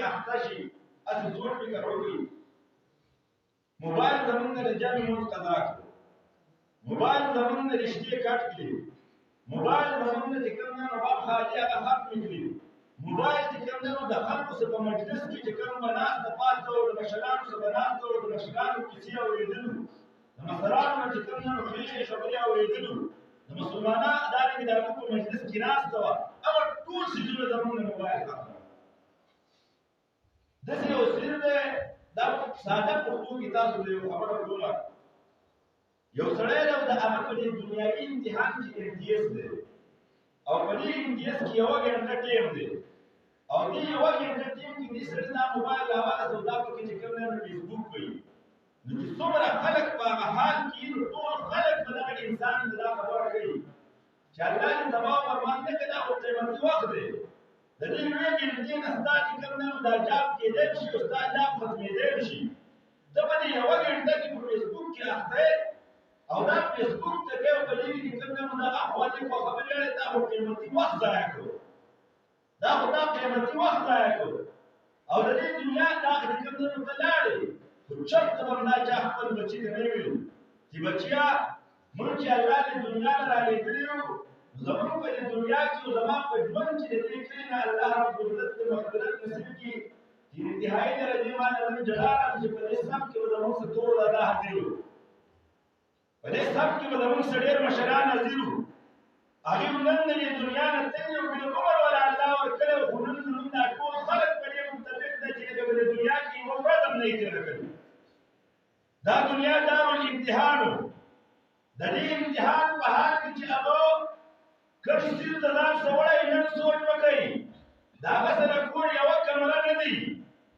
اخته شي اسې زور فکر وکړي موبایل زمونږ د جمع مونځ قضا کړو موبایل زمونږ د رشتې کټ کړي موبایل زمونږ د چې کوم نه نو وخت حاجي هغه ختم کړي موبایل چې کوم نه د خلکو سره په مجلس کې چې کوم به ناسته پاته او د مشرانو سره به ناسته او د مشرانو کیسې اورېدلو د مشرانو نه چې کوم نه نو ښې خبرې اورېدلو د مسلمانانو دارنګې د هغوی په مجلس کې ناسته وه هغه ټول څیزونه زمونږ د موبایل ختم داسې یو څیز دی دا ساده پښتو کې تاسو ته یو خبره کومه یو سړی دی د هغه په دې دنیایي امتحان کې امتیاز دی او په دې امتیاز کې یوه ګنټه ټیم دی او دې یوه ګنټه ټیم کې دې سړي دا موبایل راواخیست او دا پکې چې کوم دی نو فیسبوک کوي نو چې څومره خلک په هغه حال کې نو ټول خلک به دغه انسان ته دا خبره کوي چې الله دې تباه او برباد نه کړي دا خو قیمتي وخت دی د دې یوې ګنټې نه ستا چې کوم دی نو دا جاب کېدی شي او ستا جاب ختمېدی شي ته به دې یوه ګنټه کې په فیسبوک کې اخته او دا فیسبوک ته کې په دې کې کوم نه دا احوالې په خبرې لري دا خو قیمتي وخت ضایع کړو دا خو دا قیمتي وخت ضایع کړو او د دې دنیا دا کوم نه ته لاړې خو چرته به دا چا خپل بچي ته نه ویل چې بچیا مونږ چې الله دې دنیا را لېږلي یو زموږ په دې دنیا کې او زما په ژوند چې د دې کلي نه الله رب العزت دې مغفرت نصیب کړي چې انتهایي درجې باندې موږ جلال چې په دې سب کې به زموږ څه ټول الله حاضر وو په دې سب کې به زموږ څه ډېر مشران حاضر وو هغوی نن د دې دنیا نه تللي او بالعمر ولا الله ورکړی خو نن زموږ دا ټول خلک په دې متفق دی چې په دې دنیا کې یوه ورځ هم نه یې تېره کړې دا دنیا دارالامتحان و د دې امتحان په حال کې چې هغه کوم څیز د ځان څخه وړی نن سوچ وکړئ د هغه سره کور یوه کمره نه دي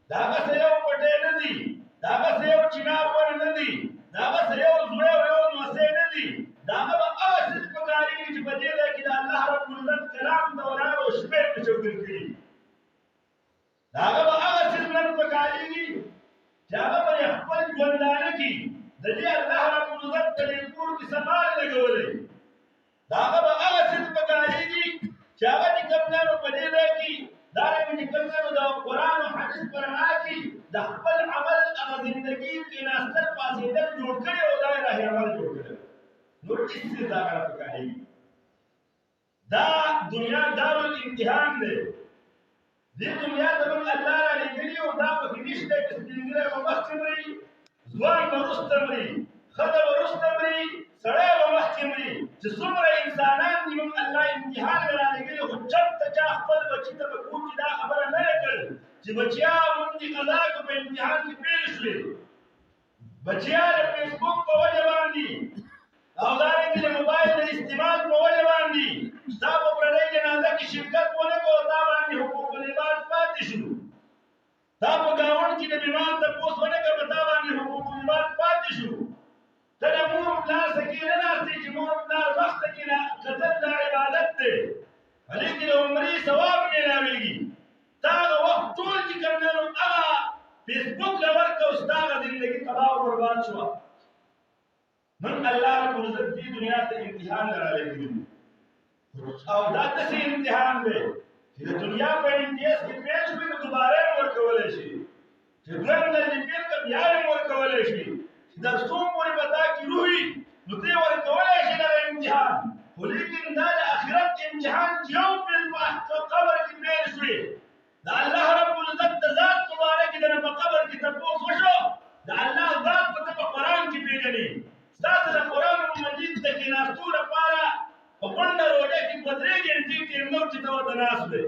د هغه سره یو پټی نه دي د هغه سره یو چنار ونه نه دي د هغه سره یو زوی او یو نوسی نه دي د هغه به هغه څیز پکارېږي چې په دې ځای کې د الله رب العزت کلام ته ولاړ او شپې پرې چوکل کړي د هغه به هغه څیز نن پکارېږي چې هغه به یې خپل ژوندانه کې د دې الله رب العزت په دې کور کې سمال لګولی د هغه به هغه څیز پکارېږي چې هغه چې کوم دی نو په دې ځای کې دارنګه چې کوم دی نو د قرآن او حدیث په رڼا کې د خپل عمل هغه زندګي کېناستل پاڅېدل جوړ کړي او دا یې راهي عمل جوړ کړی نور هېڅ څیز د هغه نه پکارېږي دا دنیا دارالامتحان دی دې دنیا ته موږ الله رالېږلي او دا پکې نشته چې سپین ږیری به مخکې مري ځوان به وروسته مري ښځه به وروسته مري سړی به مخکې مري چې څومره انسانان دي موږ الله امتحان مې رالېږلي خو چېرته چا خپل بچي ته په کور کې دا خبره نه ده کړې چې بچیا موږ دې قضا کړو په امتحان کې فیل شوې بچیا د فیسبوک په وجه باندې او دارنګه د موبایل د استعمال په وجه باندې دا په پردۍ جنازه کې شرکت ونه کړو دا باندې حقوق العباد پاتې شو دا په ګاونډ کې د بیمار تپوس ونه کړو دا باندې حقوق العباد پاتې شو ته د مور پلار سکې نه ناستې چې مور پلار وخت کې نه کتل دا عبادت دی هلې کې د عمرې ثواب میلاویږي تا هغه وخت ټول چې کوم دی نو هغه فیسبوک له ورکړه او ستا هغه زندګي تباه او برباد شوه من الله رب العزت دې دنیا ته امتحان رالېږلي او دا داسې امتحان دی چې د دنیا په امتیاز کې پیل شوي نو دوباره یې ورکولی شي چې دویم ځل چې پیل کړه بیا یې ورکولی شي چې در څو پورې به تا کې روح وي نو ته یې ورکولی شي دغه امتحان خو لیکن دا د آخرت امتحان چې یو پیل په قبر کې پیل شوي د الله رب العزت د ذات مبارک د نه په قبر کې تپوس وشو د الله ذات به ته په قرآن کې پېژنې ستاسو د قرآن مجید د کېناستو لپاره په غونډه روژه کې په 3 ګنټې ټیم چې ته ورته ناست وې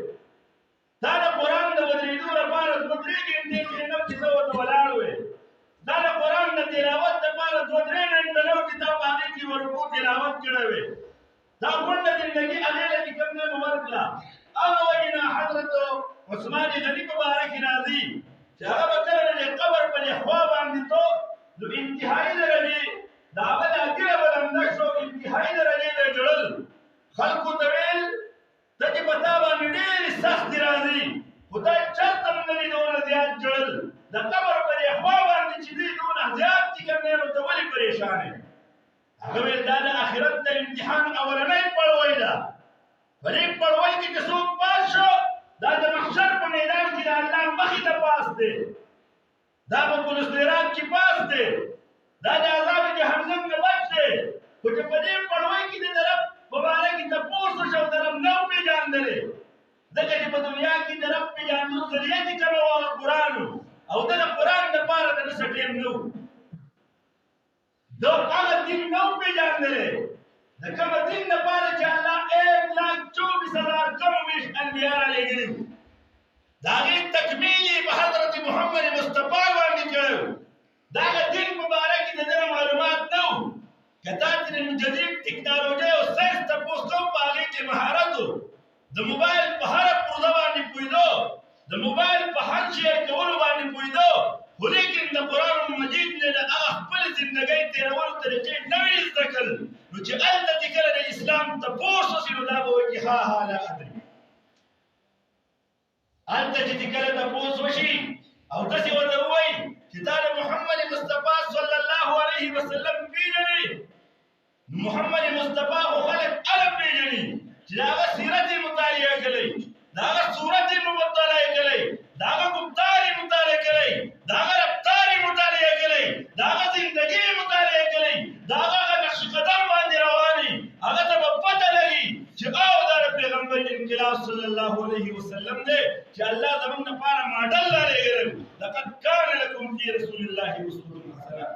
دا د قرآن د ودرېدو لپاره 2-3 ګنټې ټیم چې ته ورته ولاړ وې دا د قرآن د تلاوت لپاره 2-3 منټه نو چې تا په هغې کې ورکو تلاوت کړی وې دا غونډه زندګي هغې له چې کوم ځای مو ورکړه هغه وجې نه حضرت عثمان غني مبارک راځي چې هغه به کله د قبر په دې خوا باندې تو نو انتهایي درجې د هغه د اګیره به لمده شو انتهایي درجې به یې جوړل خلکو ته ویل ته چې په تا باندې ډېرې سختې راځي خو دا چېرته هم نه دي دونه زیات جوړل د قبر په دې خوا باندې چې دوی دونه زیات چې کوم دی نو ته ولې پرېشان یې هغه ویل دا د آخرت د امتحان اولنۍ پړوی ده په دې پړوی کې چې څوک پاس شو دا د محشر په میدان کې د الله مخې ته دی دا په پولسترات کې پاس دی دا د عذاب جهنم نه بچ دی خو چې په دې پړوي کې د رب مبارک تپوس شو د رب نو پیژندلې ځکه چې په دنیا کې د رب پیژندلو ذریعه دې کومه قرآن او د قرآن لپاره د څه ټیم نو دا هغه دین نو پیژندلې د کوم دین لپاره چې الله 1,24,000 انبیاء لګړي دا غي تکمیل په حضرت محمد مصطفی باندې کړو دا دین مبارک د دې معلومات نو کته چې جدید ټیکنالوژي او ساينس ته پوسټو باغې کې مهارت د موبایل په هر پروژه باندې پویدو د موبایل په هر شی کولو باندې پویدو ولیکن د قرآن مجید نه د خپل ژوندۍ تیرولو طریقې نوې زده کړل نو چې هلته چې کله د اسلام تپوس وشي نو دا به وایي ها لا ادري هلته چې کله تپوس وشي او داسې ورته ووایي چې دا د محمد مصطفی صلی الله علیه وسلم پیژني محمد مصطفی خو خلک هغه پیژني چې د هغه سیرت یې مطالعه کړی د هغه صورت یې مطالعه کړی د هغه گفتار یې مطالعه کړی د هغه رفتار یې مطالعه کړی د هغه زندګي یې مطالعه کړی د هغه نقش قدم باندې رواني هغه ته به پته لګي چې او دا د پیغمبر انقلاب صلی الله علیه وسلم دی چې الله زموږ لپاره ماډل لري لقد كان لكم في رسول الله اسوه حسنه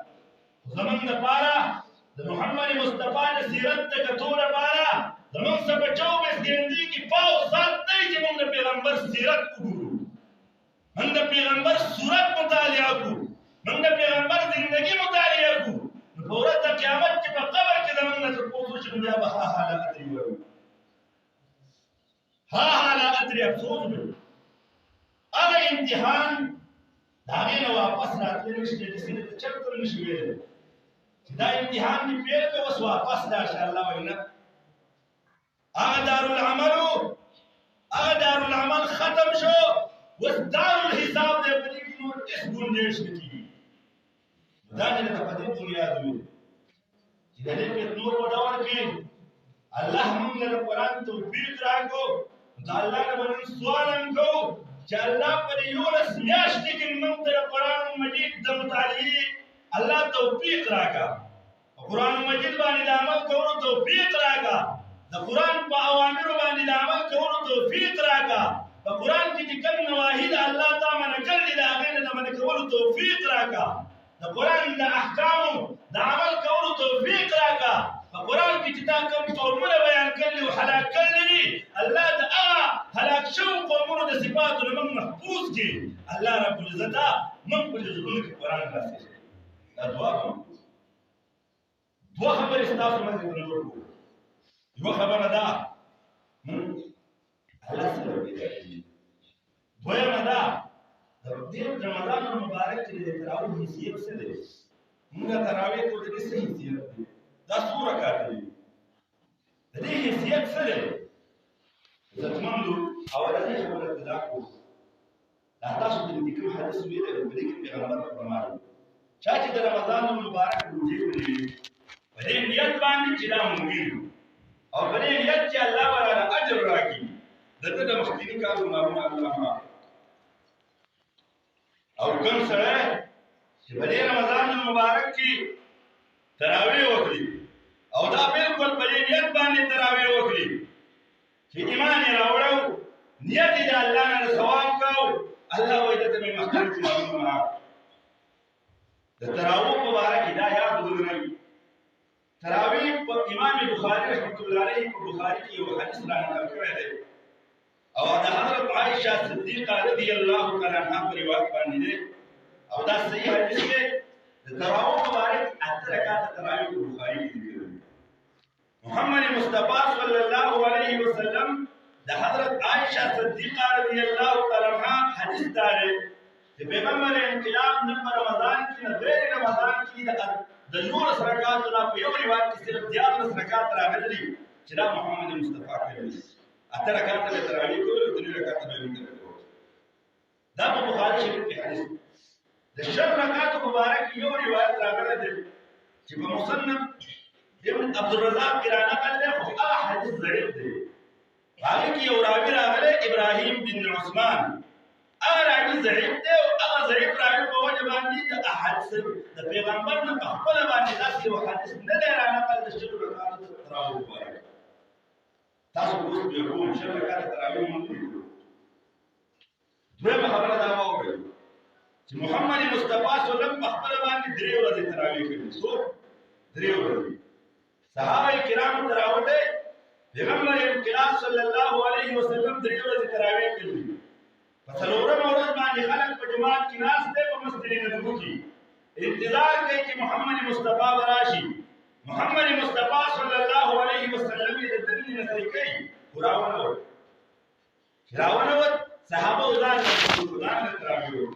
زموږ لپاره د محمد مصطفی د سیرت د کتو لپاره زموږ څخه 24 غنډې کې پاو سات دی چې موږ د پیغمبر سیرت وګورو موږ د پیغمبر صورت مطالعه کوو موږ د پیغمبر زندگی مطالعه کوو نو په ورځ د قیامت کې په قبر کې زموږ نه تاسو چې بیا به ها لا ادري وایو ها لا ادري افسوس دی هغه امتحان دا غینه واپس راتللی نشي چې څنګه چرته نشي ویل چې دا امتحان دی پیل کو وس واپس دا ان شاء الله وینا هغه دار العمل ختم شو وس دار الحساب دې په دې کې نور اس ګونډېش نکي دا نه ته په دې دنیا دی چې دې په نور وډاور کې الله موږ له قران توفیق راکو دا الله نه باندې سوالم کو چې الله پر یو رس میاشت کې موږ ته قران مجید د مطالعه الله توفیق راکا قران مجید باندې عمل کولو توفیق راکا د قران په اوامرو باندې عمل کولو توفیق راکا په قران کې چې کوم نواهی الله تعالی نه کړل دا غیر د من کولو توفیق راکا د قران د احکام د عمل کولو توفیق راکا په قران کې چې دا کوم قومونه بیان کړل او هلاک کړل الله د هلاک شو قومونو د صفاتو لمن محفوظ کی الله رب العزت من په ژوند کې قران راځي دا دوه خبرې ستاسو باندې ضرور یو خبره ده الله سره دی دویمه ده د دې رمضان مبارک چې د تراویح حیثیت څه دی موږ تراویح کو د دې څه حیثیت دی دا څو رکعات دي د دې حیثیت څه دی زتمنو اولنې خبره ابتدا کو دا تاسو د دې کوم حدیث ویل په دې کې پیغمبر فرمایي چې د رمضان مبارک روزي کوي په دې نیت باندې چې دا مونږ او په دې نیت چې الله ولا اجر راکړي دغه د مخکینی کارو معلومه الله او کوم سره چې په دې رمضان مبارک کې تراویح وکړي او دا بالکل په دې نیت باندې تراویح وکړي چې ایمان یې راوړو نیت دې الله نه ثواب کو الله وایي ته مې مخکې معلومه د تراویح مبارک دا یاد ولرئ تراویح په امام بخاری رحمۃ اللہ علیہ په بخاری کې یو حدیث را نقل کړی دی او د حضرت عائشہ صدیقہ رضی الله تعالی عنها په روایت باندې دی او دا صحیح حدیث دی د تراویح مبارک اته رکعات تراویح په بخاری کې دی محمد مصطفی صلی الله علیه وسلم د حضرت عائشہ صدیقہ رضی الله تعالی عنها حدیث دی چې پیغمبر انقلاب نه په رمضان کې نه غیر رمضان کې د نور رکعات نه په یو روایت کې صرف 11 رکعات راغلي چې دا محمد مصطفی کړی اته رکعات له تراویح کول او 3 رکعات به وکړي دا په بخاری شریف کې حدیث د شر رکعات مبارک یو روایت راغلی دی چې په مصنف ابن عبد الرزاق کې را نقل دی خو هغه حدیث ضعیف دی هغه کې یو راوی راغلی ابراهیم بن عثمان هغه راوی ضعیف دی او هغه د پیغمبر نه په خپل باندې داسې یو حدیث نه دی رانقل د شل رکعاتو تراویح وایي. تاسو اوس به کوم شل رکعات تراویح مونږ کوو. دویمه خبره دا واورئ چې محمد مصطفی صلی الله علیه وسلم په خپل باندې 3 ورځې تراویح کړې. څو 3 ورځې. صحابه کرام تراوته پیغمبر انقلاب صلی الله علیه وسلم 3 ورځې تراویح کړې. په څلورمه ورځ باندې خلک په جماعت کې ناست دي په مسجد نبوي کې انتظار کوي چې محمد مصطفی راشي. محمد مصطفی صلی الله علیه وسلم د دې نظر کوي راونه صحابه ځان تراویح.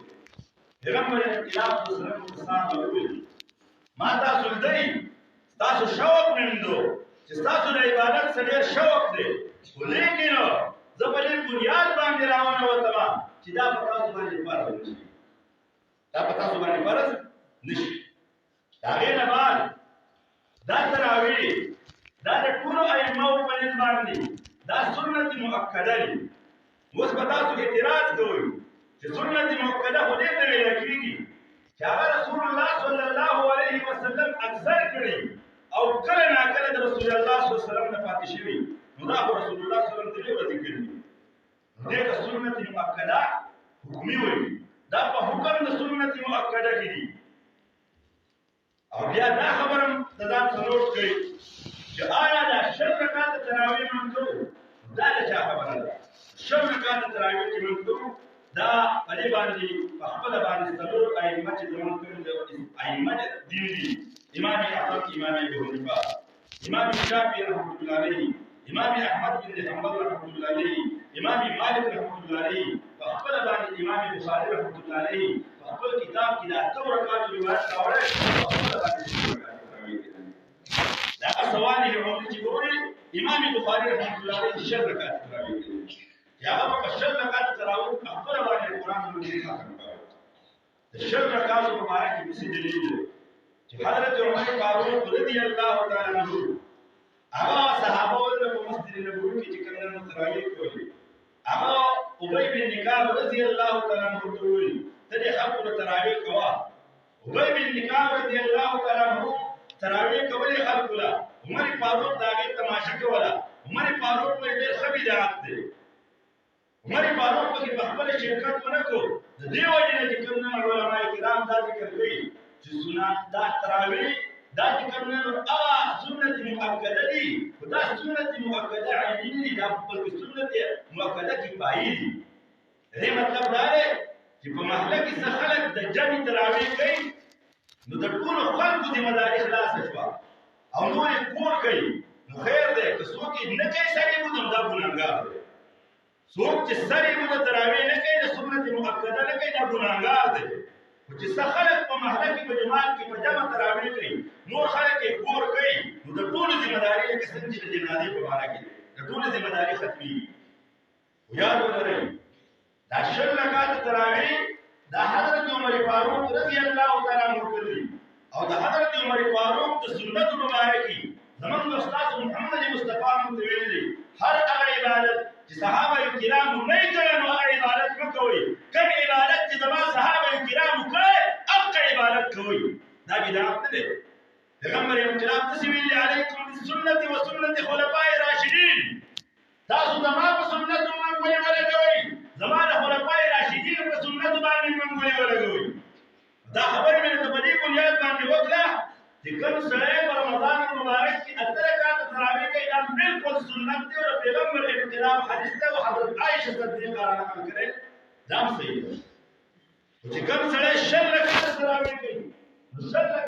پیغمبر انقلاب صلی الله علیه وسلم ویل ما تاسو دې تاسو شوق نندو چې تاسو د عبادت سره شوق دی ولیکن زه په دې بنیاد باندې راونه وته چې دا په تاسو باندې فرض نشي. دا په تاسو باندې فرض نشي. دا غیر بعد دا تراویح دا د ټولو ائمه په نسبت باندې دا سنت مؤکده دي. اوس به تاسو اعتراض کوئ چې سنت مؤکده خو دې ته ویل کېږي چې هغه رسول الله صلی الله علیه وسلم اکثر کړي او کله ناکله د رسول الله صلی الله علیه وسلم نه پاتې شوي. نو دا خو رسول الله صلی الله علیه وسلم ته ورته کړي دې ته سنت مؤکده حکمي وایي. دا په حکم د سنت مؤکده کې دي. او بیا دا خبره د ځان سنوټ کړئ چې آیا دا شل رکعات تراویح موږ کوو دا د چا خبره ده؟ شل رکعات تراویح چې موږ کوو دا په دې باندې په خپل باندې څلور ائمه چې زموږ کوم دي ائمه دین دي. امام احمد، امام ابو حنیفه، امام شافعی رحمۃ اللہ علیہ، امام احمد بن حنبل رحمۃ اللہ علیہ، امام مالک رحمۃ اللہ علیہ، په خپل باندې امام بخاری رحمۃ اللہ علیہ په خپل کتاب کې دا څو رکعات روایت راوړل په خپل باندې دا سوال یې وروړي چې ګوري امام بخاری رحمۃ اللہ علیہ شل رکعات تراویح کوي. یا هغه په شل رکعات تراویح په خپل باندې قرآن مجید ختم کړ. د شل رکعات مبارک کې څه دلیل دی چې حضرت عمر فاروق رضی الله تعالی عنہ هغه صحابه ول په مسجد نبوي کې چې کوم تراویح کوي هغه ابی بن کعب رضی الله تعالی عنہ ویل ته دې خلکو تراویح کوا. ابی بن کعب رضی الله تعالی عنہ تراویح کولې خلکو لا عمر فاروق داګه تماشا کولا. عمر فاروق په ډېر خبي دعات دی. عمر فاروق په خپل شرکت ونکړو. د دې وجه نه چې کوم علماء کرام دا ذکر کوي چې سنت دا تراویح دا چې کوم سنت مؤکده دي. دا سنت مؤکده عیني دي. دا په سنت مؤکده کفایي دي. دې مطلب دا دی چې په محله کې څه خلک د جمع تراویح کوي نو د ټولو خلکو ذمہ داري خلاصه شوه او نور یې کور کوي نو خیر دی. که څوک یې نه کوي سړی مو دا ګناهګار دی. څوک چې سړی مو تراویح نه کوي د سنت مؤکده نه کوي دا ګناهګار دی. خو چې څه خلک په محله کې په جماعت کې په جمع تراویح کوي نور خلک یې کور کوي نو د ټولو ذمہ داري لکه څنګه چې د جنازې په باره کې د ټولو ذمہ داري ختمېږي. یاد ولرئ دا شل رکعات تراویح دا حضرت عمر فاروق رضی الله تعالی عنہ کړی او دا حضرت عمر فاروق د سنت مبارکي زمونږ استاد محمد مصطفی موږ ویلي هر هغه عبادت چې صحابه کرام نه کړي نو هغه عبادت وکوي. کوم عبادت چې زما صحابه کرام کړي هغه عبادت کوي. دا بدعت نه دی. پیغمبر انقلاب تسویل علیکم بالسنت و سنت خلفاء راشدین. تاسو زما په سنت باندې ولګوي. زما د خلفاء راشدین په سنت باندې ولګوي. دا خبره مې ته په دې بنیاد باندې وکړه چې کوم سړی په رمضان مبارک کې اتره کاته تراویح کوي دا بالکل سنت دی او پیغمبر انقلاب حدیث ته حضرت عائشہ صدیقہ رضی الله عنها کړی دا صحیح دی. چې کوم سړی شل رکعات تراویح کوي